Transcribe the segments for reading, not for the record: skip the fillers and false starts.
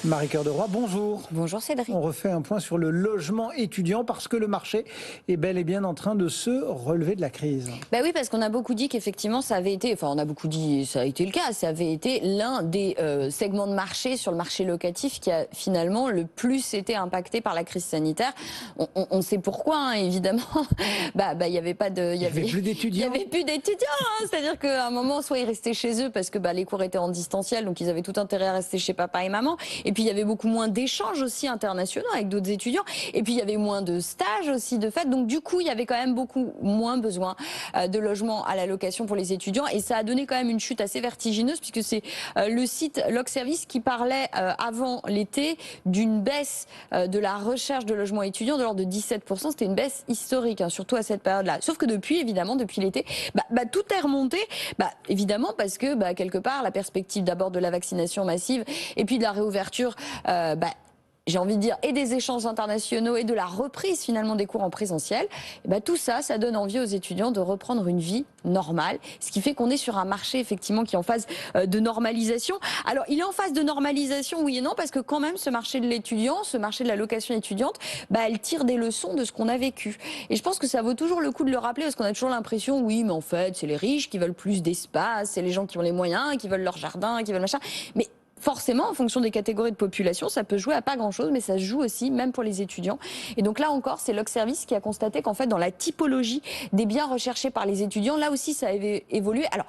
Marie-Cœur de Roy, bonjour. Bonjour Cédric. On refait un point sur le logement étudiant parce que le marché est bel et bien en train de se relever de la crise. Bah oui, parce qu'on a beaucoup dit qu'effectivement ça avait été, enfin on a beaucoup dit, ça a été le cas, ça avait été l'un des segments de marché sur le marché locatif qui a finalement le plus été impacté par la crise sanitaire. On sait pourquoi, hein, évidemment. Il y avait pas de, Il y avait plus d'étudiants. Il y avait plus d'étudiants, hein, c'est-à-dire qu'à un moment, soit ils restaient chez eux parce que les cours étaient en distanciel, donc ils avaient tout intérêt à rester chez papa et maman. Et puis il y avait beaucoup moins d'échanges aussi internationaux avec d'autres étudiants. Et puis il y avait moins de stages aussi de fait. Donc du coup, il y avait quand même beaucoup moins besoin de logements à la location pour les étudiants. Et ça a donné quand même une chute assez vertigineuse puisque c'est le site Logservice qui parlait avant l'été d'une baisse de la recherche de logements étudiants de l'ordre de 17%. C'était une baisse historique, hein, surtout à cette période-là. Sauf que depuis, évidemment, depuis l'été, tout est remonté. Évidemment parce que quelque part, la perspective d'abord de la vaccination massive et puis de la réouverture j'ai envie de dire, et des échanges internationaux et de la reprise finalement des cours en présentiel, tout ça, ça donne envie aux étudiants de reprendre une vie normale, ce qui fait qu'on est sur un marché effectivement qui est en phase de normalisation. Alors il est en phase de normalisation, oui et non, parce que quand même ce marché de l'étudiant, ce marché de la location étudiante, elle tire des leçons de ce qu'on a vécu. Et je pense que ça vaut toujours le coup de le rappeler, parce qu'on a toujours l'impression, oui mais en fait c'est les riches qui veulent plus d'espace, c'est les gens qui ont les moyens, qui veulent leur jardin, qui veulent machin, mais forcément, en fonction des catégories de population, ça peut jouer à pas grand-chose, mais ça se joue aussi, même pour les étudiants. Et donc là encore, c'est Logservice qui a constaté qu'en fait, dans la typologie des biens recherchés par les étudiants, là aussi, ça avait évolué. Alors,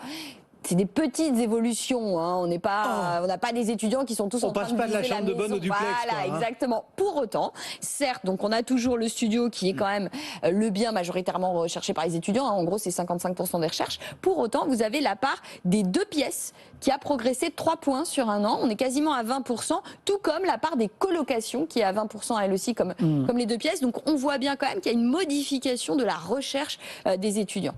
c'est des petites évolutions, hein. On n'a pas des étudiants qui sont tous en train de passe pas de la visiter chambre de bonne au duplex. Voilà, exactement. Pour autant, certes, donc on a toujours le studio qui est quand même le bien majoritairement recherché par les étudiants, hein. En gros, c'est 55% des recherches. Pour autant, vous avez la part des 2 pièces qui a progressé de 3 points sur un an. On est quasiment à 20%, tout comme la part des colocations qui est à 20% elle aussi, comme les 2 pièces. Donc on voit bien quand même qu'il y a une modification de la recherche des étudiants.